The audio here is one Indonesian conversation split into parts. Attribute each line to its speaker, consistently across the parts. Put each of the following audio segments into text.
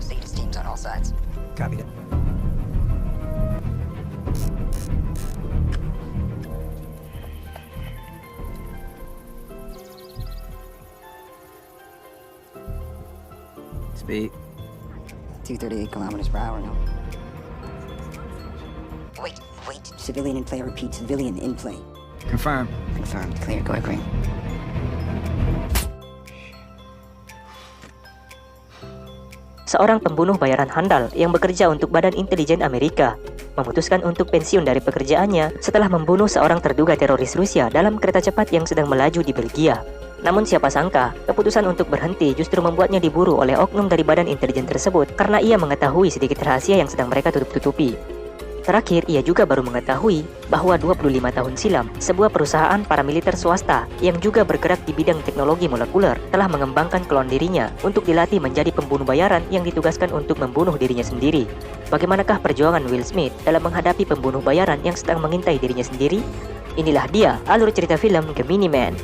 Speaker 1: Proceed as teams on all sides.
Speaker 2: Copy that. Speed.
Speaker 1: 238 kilometers per hour now. Wait. Civilian in play. I repeat, civilian in play.
Speaker 2: Confirm.
Speaker 1: Confirmed. Clear. Go ahead, Green.
Speaker 3: Seorang pembunuh bayaran handal yang bekerja untuk Badan Intelijen Amerika memutuskan untuk pensiun dari pekerjaannya setelah membunuh seorang terduga teroris Rusia dalam kereta cepat yang sedang melaju di Belgia. Namun siapa sangka, keputusan untuk berhenti justru membuatnya diburu oleh oknum dari Badan Intelijen tersebut karena ia mengetahui sedikit rahasia yang sedang mereka tutup-tutupi. Terakhir, ia juga baru mengetahui bahwa 25 tahun silam, sebuah perusahaan paramiliter swasta yang juga bergerak di bidang teknologi molekuler telah mengembangkan klon dirinya untuk dilatih menjadi pembunuh bayaran yang ditugaskan untuk membunuh dirinya sendiri. Bagaimanakah perjuangan Will Smith dalam menghadapi pembunuh bayaran yang sedang mengintai dirinya sendiri? Inilah dia alur cerita film Gemini Man.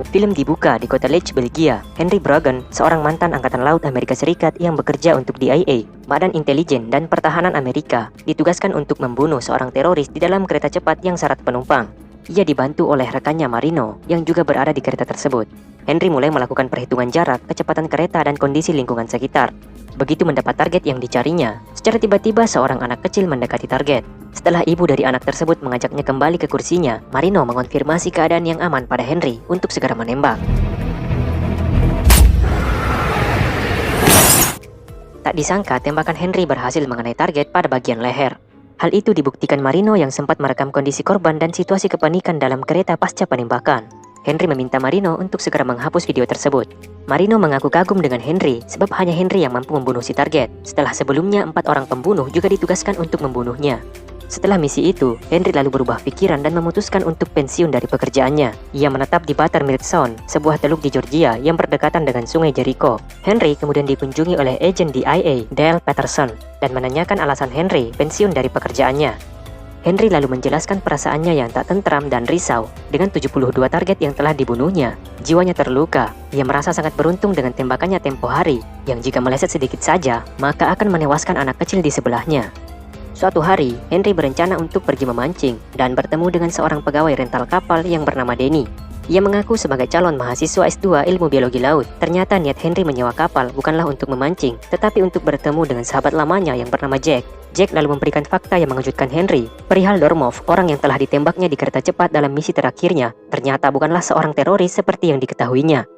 Speaker 3: Film dibuka di kota Liege, Belgia. Henry Bragan, seorang mantan Angkatan Laut Amerika Serikat yang bekerja untuk DIA, Badan Intelijen dan Pertahanan Amerika, ditugaskan untuk membunuh seorang teroris di dalam kereta cepat yang syarat penumpang. Ia dibantu oleh rekannya Marino yang juga berada di kereta tersebut. Henry mulai melakukan perhitungan jarak, kecepatan kereta dan kondisi lingkungan sekitar. Begitu mendapat target yang dicarinya, secara tiba-tiba seorang anak kecil mendekati target. Setelah ibu dari anak tersebut mengajaknya kembali ke kursinya, Marino mengonfirmasi keadaan yang aman pada Henry untuk segera menembak. Tak disangka, tembakan Henry berhasil mengenai target pada bagian leher. Hal itu dibuktikan Marino yang sempat merekam kondisi korban dan situasi kepanikan dalam kereta pasca penembakan. Henry meminta Marino untuk segera menghapus video tersebut. Marino mengaku kagum dengan Henry sebab hanya Henry yang mampu membunuh si target. Setelah sebelumnya 4 orang pembunuh juga ditugaskan untuk membunuhnya. Setelah misi itu, Henry lalu berubah pikiran dan memutuskan untuk pensiun dari pekerjaannya. Ia menetap di Buttermilk Sound, sebuah teluk di Georgia yang berdekatan dengan sungai Jericho. Henry kemudian dikunjungi oleh agen DIA, Dale Patterson, dan menanyakan alasan Henry pensiun dari pekerjaannya. Henry lalu menjelaskan perasaannya yang tak tentram dan risau dengan 72 target yang telah dibunuhnya. Jiwanya terluka. Ia merasa sangat beruntung dengan tembakannya tempo hari, yang jika meleset sedikit saja, maka akan menewaskan anak kecil di sebelahnya. Suatu hari, Henry berencana untuk pergi memancing dan bertemu dengan seorang pegawai rental kapal yang bernama Denny. Ia mengaku sebagai calon mahasiswa S2 Ilmu Biologi Laut. Ternyata niat Henry menyewa kapal bukanlah untuk memancing, tetapi untuk bertemu dengan sahabat lamanya yang bernama Jack. Jack lalu memberikan fakta yang mengejutkan Henry. Perihal Dormov, orang yang telah ditembaknya di kereta cepat dalam misi terakhirnya, ternyata bukanlah seorang teroris seperti yang diketahuinya.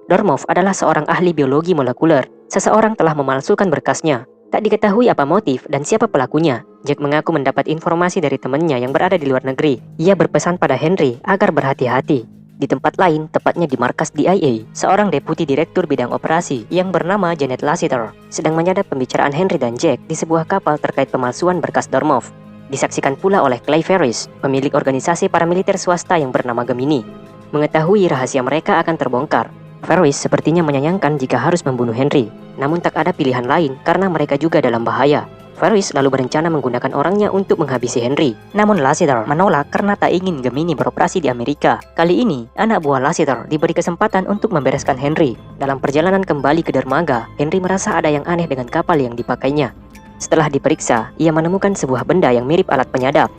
Speaker 3: Dormov adalah seorang ahli biologi molekuler. Seseorang telah memalsukan berkasnya. Tak diketahui apa motif dan siapa pelakunya. Jack mengaku mendapat informasi dari temannya yang berada di luar negeri. Ia berpesan pada Henry agar berhati-hati. Di tempat lain, tepatnya di markas DIA, seorang deputi direktur bidang operasi yang bernama Janet Lassiter sedang menyadap pembicaraan Henry dan Jack di sebuah kapal terkait pemalsuan berkas Dormov. Disaksikan pula oleh Clay Ferris, pemilik organisasi paramiliter swasta yang bernama Gemini. Mengetahui rahasia mereka akan terbongkar, Ferris sepertinya menyayangkan jika harus membunuh Henry. Namun tak ada pilihan lain karena mereka juga dalam bahaya. Ferris lalu berencana menggunakan orangnya untuk menghabisi Henry. Namun Lassiter menolak karena tak ingin Gemini beroperasi di Amerika. Kali ini, anak buah Lassiter diberi kesempatan untuk membereskan Henry. Dalam perjalanan kembali ke dermaga, Henry merasa ada yang aneh dengan kapal yang dipakainya. Setelah diperiksa, ia menemukan sebuah benda yang mirip alat penyadap.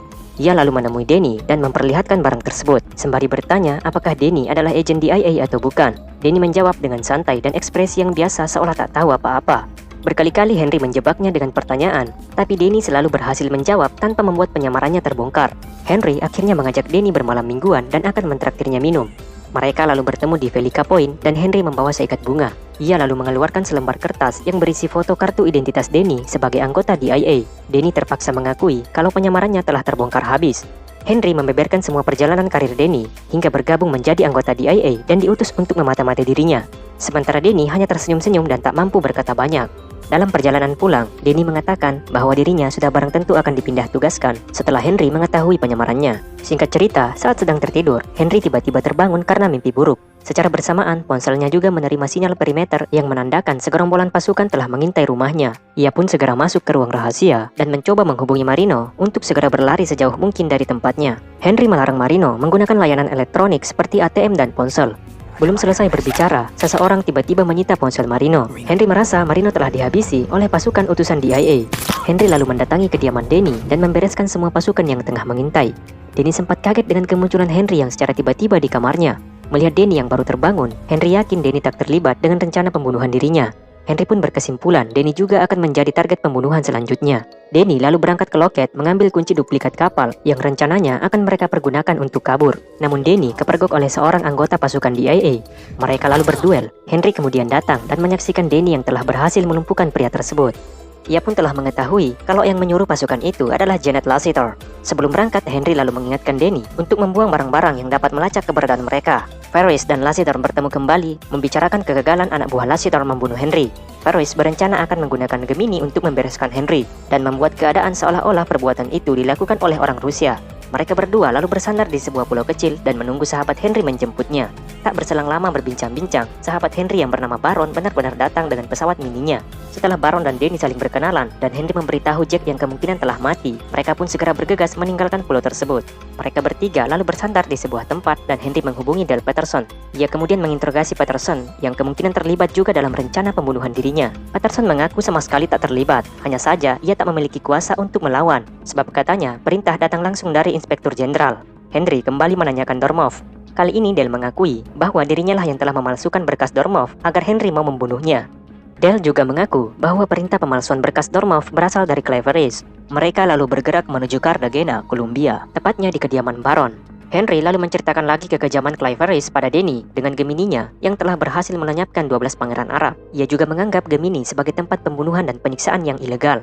Speaker 3: Ia lalu menemui Denny dan memperlihatkan barang tersebut. Sembari bertanya apakah Denny adalah agen DIA atau bukan. Denny menjawab dengan santai dan ekspresi yang biasa seolah tak tahu apa-apa. Berkali-kali Henry menjebaknya dengan pertanyaan, tapi Denny selalu berhasil menjawab tanpa membuat penyamarannya terbongkar. Henry akhirnya mengajak Denny bermalam mingguan dan akan mentraktirnya minum. Mereka lalu bertemu di Velika Point dan Henry membawa seikat bunga. Ia lalu mengeluarkan selembar kertas yang berisi foto kartu identitas Denny sebagai anggota DIA. Denny terpaksa mengakui kalau penyamarannya telah terbongkar habis. Henry membeberkan semua perjalanan karir Denny hingga bergabung menjadi anggota DIA dan diutus untuk memata-matai dirinya. Sementara Denny hanya tersenyum-senyum dan tak mampu berkata banyak. Dalam perjalanan pulang, Denny mengatakan bahwa dirinya sudah barang tentu akan dipindah tugaskan setelah Henry mengetahui penyamarannya. Singkat cerita, saat sedang tertidur, Henry tiba-tiba terbangun karena mimpi buruk. Secara bersamaan, ponselnya juga menerima sinyal perimeter yang menandakan segerombolan pasukan telah mengintai rumahnya. Ia pun segera masuk ke ruang rahasia dan mencoba menghubungi Marino untuk segera berlari sejauh mungkin dari tempatnya. Henry melarang Marino menggunakan layanan elektronik seperti ATM dan ponsel. Belum selesai berbicara, seseorang tiba-tiba menyita ponsel Marino. Henry merasa Marino telah dihabisi oleh pasukan utusan DIA. Henry lalu mendatangi kediaman Denny dan membereskan semua pasukan yang tengah mengintai. Denny sempat kaget dengan kemunculan Henry yang secara tiba-tiba di kamarnya. Melihat Denny yang baru terbangun, Henry yakin Denny tak terlibat dengan rencana pembunuhan dirinya. Henry pun berkesimpulan Denny juga akan menjadi target pembunuhan selanjutnya. Denny lalu berangkat ke loket mengambil kunci duplikat kapal yang rencananya akan mereka pergunakan untuk kabur. Namun Denny kepergok oleh seorang anggota pasukan DIA. Mereka lalu berduel. Henry kemudian datang dan menyaksikan Denny yang telah berhasil melumpuhkan pria tersebut. Ia pun telah mengetahui kalau yang menyuruh pasukan itu adalah Janet Lassiter. Sebelum berangkat, Henry lalu mengingatkan Denny untuk membuang barang-barang yang dapat melacak keberadaan mereka. Ferris dan Lassiter bertemu kembali, membicarakan kegagalan anak buah Lassiter membunuh Henry. Ferris berencana akan menggunakan Gemini untuk membereskan Henry dan membuat keadaan seolah-olah perbuatan itu dilakukan oleh orang Rusia. Mereka berdua lalu bersandar di sebuah pulau kecil dan menunggu sahabat Henry menjemputnya. Tak berselang lama berbincang-bincang, sahabat Henry yang bernama Baron benar-benar datang dengan pesawat mininya. Setelah Baron dan Denny saling berkenalan dan Henry memberitahu Jack yang kemungkinan telah mati, mereka pun segera bergegas meninggalkan pulau tersebut. Mereka bertiga lalu bersandar di sebuah tempat dan Henry menghubungi Dale Patterson. Ia kemudian menginterogasi Patterson yang kemungkinan terlibat juga dalam rencana pembunuhan dirinya. Patterson mengaku sama sekali tak terlibat, hanya saja ia tak memiliki kuasa untuk melawan, sebab katanya perintah datang langsung dari Inspektur Jenderal. Henry kembali menanyakan Dormov. Kali ini Dale mengakui bahwa dirinya lah yang telah memalsukan berkas Dormov agar Henry mau membunuhnya. Dale juga mengaku bahwa perintah pemalsuan berkas Dormov berasal dari Cleveris. Mereka lalu bergerak menuju Cartagena, Colombia, tepatnya di kediaman Baron. Henry lalu menceritakan lagi kekejaman Cleveris pada Denny dengan Gemininya yang telah berhasil melenyapkan 12 pangeran Arab. Ia juga menganggap Gemini sebagai tempat pembunuhan dan penyiksaan yang ilegal.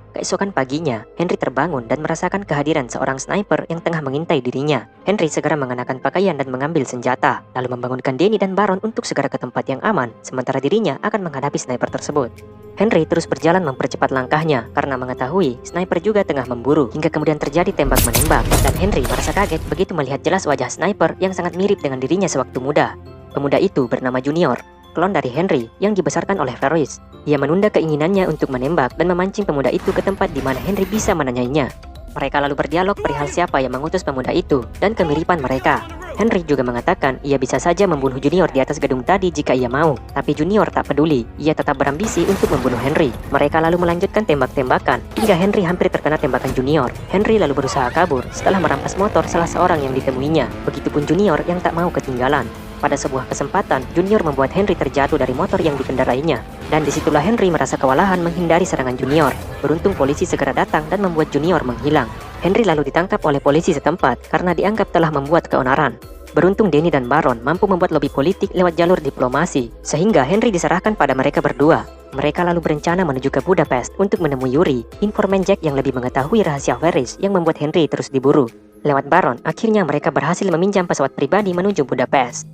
Speaker 3: Keesokan paginya, Henry terbangun dan merasakan kehadiran seorang sniper yang tengah mengintai dirinya. Henry segera mengenakan pakaian dan mengambil senjata, lalu membangunkan Denny dan Baron untuk segera ke tempat yang aman, sementara dirinya akan menghadapi sniper tersebut. Henry terus berjalan mempercepat langkahnya karena mengetahui sniper juga tengah memburu, hingga kemudian terjadi tembak-menembak, dan Henry merasa kaget begitu melihat jelas wajah sniper yang sangat mirip dengan dirinya sewaktu muda. Pemuda itu bernama Junior, klon dari Henry yang dibesarkan oleh Ferris. Ia menunda keinginannya untuk menembak dan memancing pemuda itu ke tempat di mana Henry bisa menanyainya. Mereka lalu berdialog perihal siapa yang mengutus pemuda itu dan kemiripan mereka. Henry juga mengatakan ia bisa saja membunuh Junior di atas gedung tadi jika ia mau, tapi Junior tak peduli. Ia tetap berambisi untuk membunuh Henry. Mereka lalu melanjutkan tembak-tembakan hingga Henry hampir terkena tembakan Junior. Henry lalu berusaha kabur setelah merampas motor salah seorang yang ditemuinya. Begitupun Junior yang tak mau ketinggalan. Pada sebuah kesempatan, Junior membuat Henry terjatuh dari motor yang dikendarainya. Dan disitulah Henry merasa kewalahan menghindari serangan Junior. Beruntung polisi segera datang dan membuat Junior menghilang. Henry lalu ditangkap oleh polisi setempat karena dianggap telah membuat keonaran. Beruntung Denny dan Baron mampu membuat lobi politik lewat jalur diplomasi, sehingga Henry diserahkan pada mereka berdua. Mereka lalu berencana menuju ke Budapest untuk menemui Yuri, informan Jack yang lebih mengetahui rahasia Ferris yang membuat Henry terus diburu. Lewat Baron, akhirnya mereka berhasil meminjam pesawat pribadi menuju Budapest.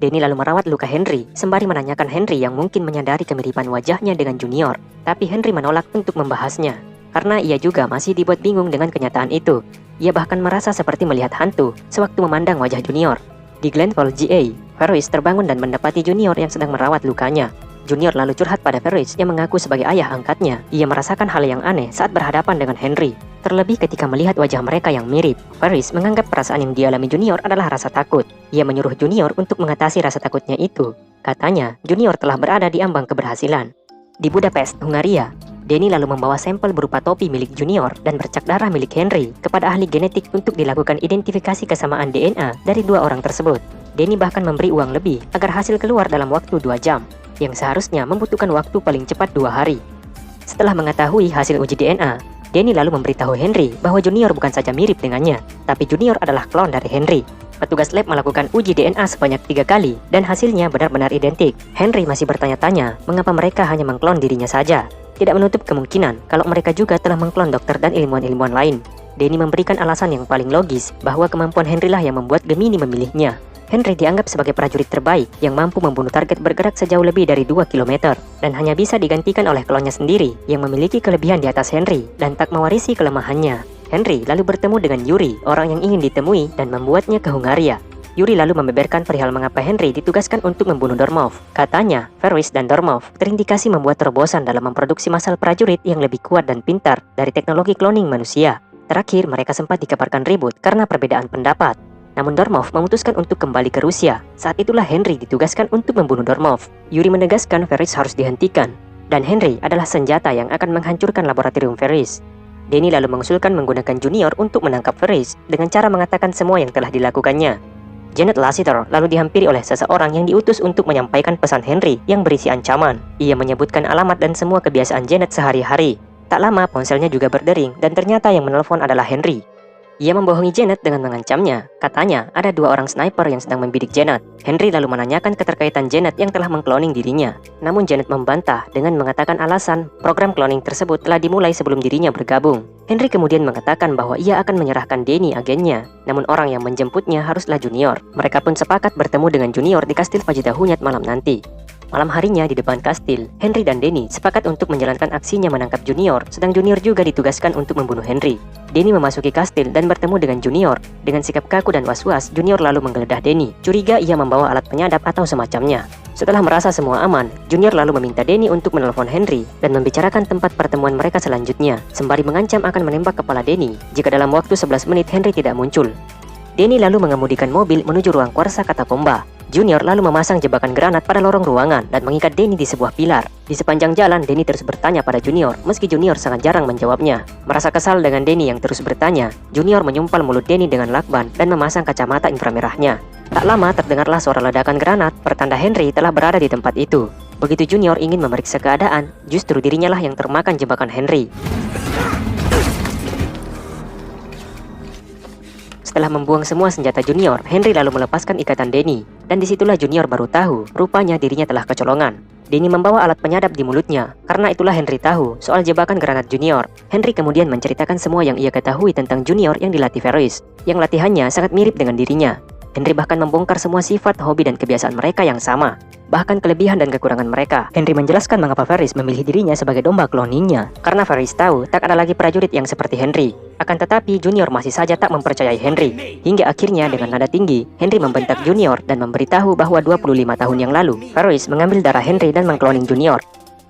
Speaker 3: Denny lalu merawat luka Henry, sembari menanyakan Henry yang mungkin menyadari kemiripan wajahnya dengan Junior. Tapi Henry menolak untuk membahasnya, karena ia juga masih dibuat bingung dengan kenyataan itu. Ia bahkan merasa seperti melihat hantu sewaktu memandang wajah Junior. Di Glenfall GA, Ferris terbangun dan mendapati Junior yang sedang merawat lukanya. Junior lalu curhat pada Ferris yang mengaku sebagai ayah angkatnya. Ia merasakan hal yang aneh saat berhadapan dengan Henry, terlebih ketika melihat wajah mereka yang mirip. Ferris menganggap perasaan yang dialami Junior adalah rasa takut. Ia menyuruh Junior untuk mengatasi rasa takutnya itu. Katanya, Junior telah berada di ambang keberhasilan. Di Budapest, Hungaria, Denny lalu membawa sampel berupa topi milik Junior dan bercak darah milik Henry kepada ahli genetik untuk dilakukan identifikasi kesamaan DNA dari dua orang tersebut. Denny bahkan memberi uang lebih agar hasil keluar dalam waktu 2 jam, yang seharusnya membutuhkan waktu paling cepat 2 hari. Setelah mengetahui hasil uji DNA, Denny lalu memberitahu Henry bahwa Junior bukan saja mirip dengannya, tapi Junior adalah klon dari Henry. Petugas lab melakukan uji DNA sebanyak 3 kali dan hasilnya benar-benar identik. Henry masih bertanya-tanya mengapa mereka hanya mengklon dirinya saja. Tidak menutup kemungkinan kalau mereka juga telah mengklon dokter dan ilmuwan-ilmuwan lain. Denny memberikan alasan yang paling logis bahwa kemampuan Henry lah yang membuat Gemini memilihnya. Henry dianggap sebagai prajurit terbaik yang mampu membunuh target bergerak sejauh lebih dari 2 km dan hanya bisa digantikan oleh klonnya sendiri yang memiliki kelebihan di atas Henry dan tak mewarisi kelemahannya. Henry lalu bertemu dengan Yuri, orang yang ingin ditemui dan membuatnya ke Hungaria. Yuri lalu membeberkan perihal mengapa Henry ditugaskan untuk membunuh Dormov. Katanya, Ferris dan Dormov terindikasi membuat terobosan dalam memproduksi masal prajurit yang lebih kuat dan pintar dari teknologi cloning manusia. Terakhir, mereka sempat dikabarkan ribut karena perbedaan pendapat. Namun Dormov memutuskan untuk kembali ke Rusia. Saat itulah Henry ditugaskan untuk membunuh Dormov. Yuri menegaskan Ferris harus dihentikan. Dan Henry adalah senjata yang akan menghancurkan laboratorium Ferris. Denny lalu mengusulkan menggunakan Junior untuk menangkap Ferris dengan cara mengatakan semua yang telah dilakukannya. Janet Lassiter lalu dihampiri oleh seseorang yang diutus untuk menyampaikan pesan Henry yang berisi ancaman. Ia menyebutkan alamat dan semua kebiasaan Janet sehari-hari. Tak lama ponselnya juga berdering dan ternyata yang menelpon adalah Henry. Ia membohongi Janet dengan mengancamnya. Katanya ada 2 orang sniper yang sedang membidik Janet. Henry lalu menanyakan keterkaitan Janet yang telah mengkloning dirinya. Namun Janet membantah dengan mengatakan alasan program cloning tersebut telah dimulai sebelum dirinya bergabung. Henry kemudian mengatakan bahwa ia akan menyerahkan Denny agennya. Namun orang yang menjemputnya haruslah Junior. Mereka pun sepakat bertemu dengan Junior di kastil Vajitahunyad malam nanti. Malam harinya di depan kastil, Henry dan Denny sepakat untuk menjalankan aksinya menangkap Junior, sedang Junior juga ditugaskan untuk membunuh Henry. Denny memasuki kastil dan bertemu dengan Junior. Dengan sikap kaku dan was-was, Junior lalu menggeledah Denny. Curiga ia membawa alat penyadap atau semacamnya. Setelah merasa semua aman, Junior lalu meminta Denny untuk menelpon Henry dan membicarakan tempat pertemuan mereka selanjutnya, sembari mengancam akan menembak kepala Denny jika dalam waktu 11 menit Henry tidak muncul. Denny lalu mengemudikan mobil menuju ruang kuarsa katakomba. Junior lalu memasang jebakan granat pada lorong ruangan dan mengikat Denny di sebuah pilar. Di sepanjang jalan, Denny terus bertanya pada Junior, meski Junior sangat jarang menjawabnya. Merasa kesal dengan Denny yang terus bertanya, Junior menyumpal mulut Denny dengan lakban dan memasang kacamata inframerahnya. Tak lama terdengarlah suara ledakan granat, pertanda Henry telah berada di tempat itu. Begitu Junior ingin memeriksa keadaan, justru dirinya lah yang termakan jebakan Henry. Setelah membuang semua senjata Junior, Henry lalu melepaskan ikatan Denny. Dan disitulah Junior baru tahu, rupanya dirinya telah kecolongan. Denny membawa alat penyadap di mulutnya. Karena itulah Henry tahu soal jebakan granat Junior. Henry kemudian menceritakan semua yang ia ketahui tentang Junior yang dilatih Ferris, yang latihannya sangat mirip dengan dirinya. Henry bahkan membongkar semua sifat, hobi, dan kebiasaan mereka yang sama. Bahkan kelebihan dan kekurangan mereka. Henry menjelaskan mengapa Ferris memilih dirinya sebagai domba kloningnya. Karena Ferris tahu tak ada lagi prajurit yang seperti Henry. Akan tetapi Junior masih saja tak mempercayai Henry. Hingga akhirnya dengan nada tinggi, Henry membentak Junior dan memberitahu bahwa 25 tahun yang lalu, Ferris mengambil darah Henry dan mengkloning Junior.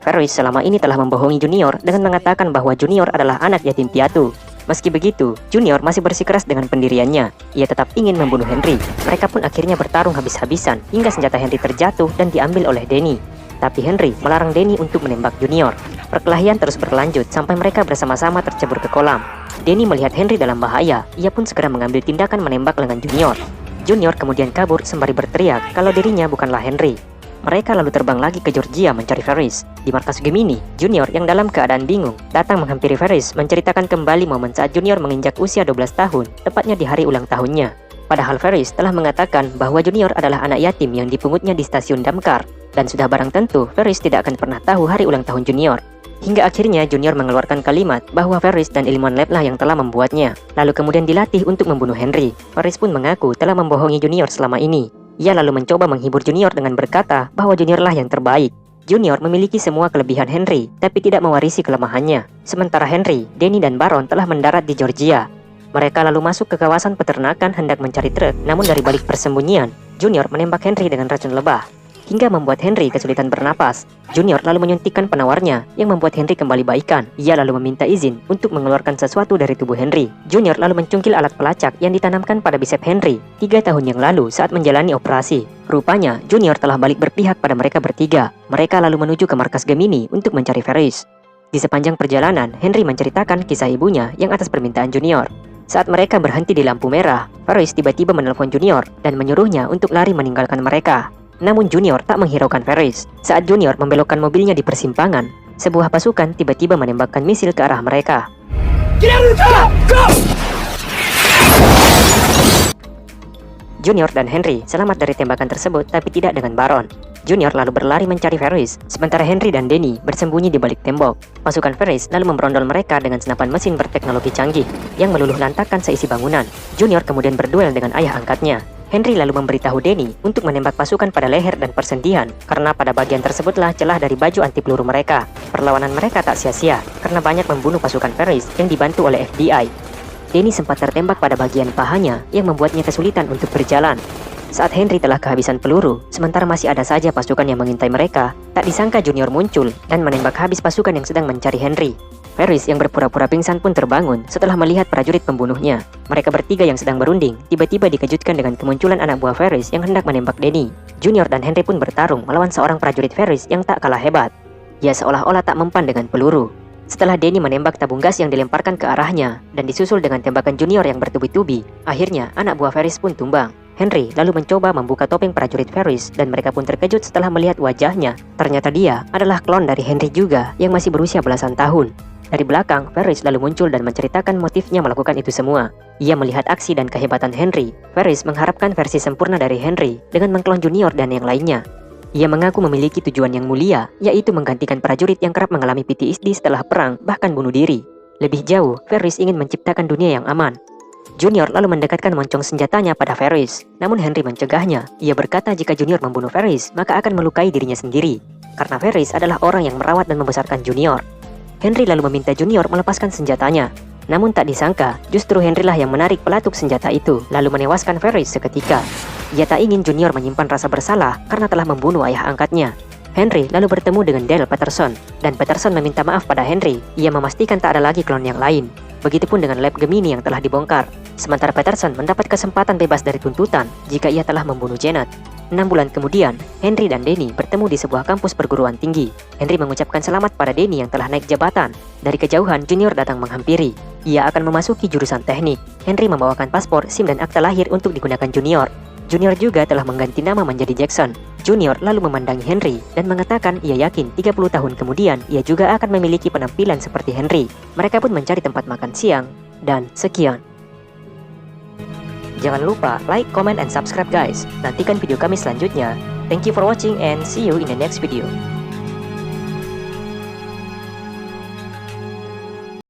Speaker 3: Ferris selama ini telah membohongi Junior dengan mengatakan bahwa Junior adalah anak yatim piatu. Meski begitu, Junior masih bersikeras dengan pendiriannya. Ia tetap ingin membunuh Henry. Mereka pun akhirnya bertarung habis-habisan hingga senjata Henry terjatuh dan diambil oleh Denny. Tapi Henry melarang Denny untuk menembak Junior. Perkelahian terus berlanjut sampai mereka bersama-sama tercebur ke kolam. Denny melihat Henry dalam bahaya. Ia pun segera mengambil tindakan menembak lengan Junior. Junior kemudian kabur sembari berteriak kalau dirinya bukanlah Henry. Mereka lalu terbang lagi ke Georgia mencari Ferris. Di markas Gemini, Junior yang dalam keadaan bingung datang menghampiri Ferris menceritakan kembali momen saat Junior menginjak usia 12 tahun, tepatnya di hari ulang tahunnya. Padahal Ferris telah mengatakan bahwa Junior adalah anak yatim yang dipungutnya di stasiun damkar, dan sudah barang tentu Ferris tidak akan pernah tahu hari ulang tahun Junior. Hingga akhirnya Junior mengeluarkan kalimat bahwa Ferris dan ilmuwan lab lah yang telah membuatnya, lalu kemudian dilatih untuk membunuh Henry. Ferris pun mengaku telah membohongi Junior selama ini. Ia lalu mencoba menghibur Junior dengan berkata bahwa Junior lah yang terbaik. Junior memiliki semua kelebihan Henry, tapi tidak mewarisi kelemahannya. Sementara Henry, Denny, dan Baron telah mendarat di Georgia. Mereka lalu masuk ke kawasan peternakan hendak mencari truk, namun dari balik persembunyian, Junior menembak Henry dengan racun lebah, hingga membuat Henry kesulitan bernapas. Junior lalu menyuntikkan penawarnya, yang membuat Henry kembali baikan. Ia lalu meminta izin untuk mengeluarkan sesuatu dari tubuh Henry. Junior lalu mencungkil alat pelacak yang ditanamkan pada bisep Henry 3 tahun yang lalu saat menjalani operasi. Rupanya, Junior telah balik berpihak pada mereka bertiga. Mereka lalu menuju ke markas Gemini untuk mencari Ferris. Di sepanjang perjalanan, Henry menceritakan kisah ibunya yang atas permintaan Junior. Saat mereka berhenti di lampu merah, Ferris tiba-tiba menelpon Junior dan menyuruhnya untuk lari meninggalkan mereka. Namun Junior tak menghiraukan Ferris. Saat Junior membelokkan mobilnya di persimpangan, sebuah pasukan tiba-tiba menembakkan misil ke arah mereka. Get out of the car! Go! Junior dan Henry selamat dari tembakan tersebut, tapi tidak dengan Baron. Junior lalu berlari mencari Ferris, sementara Henry dan Denny bersembunyi di balik tembok. Pasukan Ferris lalu memberondol mereka dengan senapan mesin berteknologi canggih yang meluluh lantakkan seisi bangunan. Junior kemudian berduel dengan ayah angkatnya. Henry lalu memberitahu Denny untuk menembak pasukan pada leher dan persendian, karena pada bagian tersebutlah celah dari baju anti peluru mereka. Perlawanan mereka tak sia-sia, karena banyak membunuh pasukan Ferris yang dibantu oleh FBI. Denny sempat tertembak pada bagian pahanya yang membuatnya kesulitan untuk berjalan. Saat Henry telah kehabisan peluru, sementara masih ada saja pasukan yang mengintai mereka, tak disangka Junior muncul dan menembak habis pasukan yang sedang mencari Henry. Ferris yang berpura-pura pingsan pun terbangun setelah melihat prajurit pembunuhnya. Mereka bertiga yang sedang berunding tiba-tiba dikejutkan dengan kemunculan anak buah Ferris yang hendak menembak Denny. Junior dan Henry pun bertarung melawan seorang prajurit Ferris yang tak kalah hebat. Ia seolah-olah tak mempan dengan peluru. Setelah Denny menembak tabung gas yang dilemparkan ke arahnya dan disusul dengan tembakan Junior yang bertubi-tubi, akhirnya anak buah Ferris pun tumbang. Henry lalu mencoba membuka topeng prajurit Ferris dan mereka pun terkejut setelah melihat wajahnya. Ternyata dia adalah klon dari Henry juga yang masih berusia belasan tahun. Dari belakang, Ferris lalu muncul dan menceritakan motifnya melakukan itu semua. Ia melihat aksi dan kehebatan Henry. Ferris mengharapkan versi sempurna dari Henry dengan mengklon Junior dan yang lainnya. Ia mengaku memiliki tujuan yang mulia, yaitu menggantikan prajurit yang kerap mengalami PTSD setelah perang, bahkan bunuh diri. Lebih jauh, Ferris ingin menciptakan dunia yang aman. Junior lalu mendekatkan moncong senjatanya pada Ferris, namun Henry mencegahnya. Ia berkata jika Junior membunuh Ferris, maka akan melukai dirinya sendiri, karena Ferris adalah orang yang merawat dan membesarkan Junior. Henry lalu meminta Junior melepaskan senjatanya. Namun tak disangka, justru Henry lah yang menarik pelatuk senjata itu, lalu menewaskan Ferris seketika. Ia tak ingin Junior menyimpan rasa bersalah karena telah membunuh ayah angkatnya. Henry lalu bertemu dengan Dale Patterson, dan Patterson meminta maaf pada Henry. Ia memastikan tak ada lagi klon yang lain. Begitupun dengan lab Gemini yang telah dibongkar. Sementara Patterson mendapat kesempatan bebas dari tuntutan jika ia telah membunuh Janet. 6 bulan kemudian, Henry dan Denny bertemu di sebuah kampus perguruan tinggi. Henry mengucapkan selamat pada Denny yang telah naik jabatan. Dari kejauhan, Junior datang menghampiri. Ia akan memasuki jurusan teknik. Henry membawakan paspor, SIM dan akta lahir untuk digunakan Junior. Junior juga telah mengganti nama menjadi Jackson. Junior lalu memandangi Henry dan mengatakan ia yakin 30 tahun kemudian ia juga akan memiliki penampilan seperti Henry. Mereka pun mencari tempat makan siang, dan sekian. Jangan lupa like, comment, and subscribe guys. Nantikan video kami selanjutnya. Thank you for watching and see you in the next video.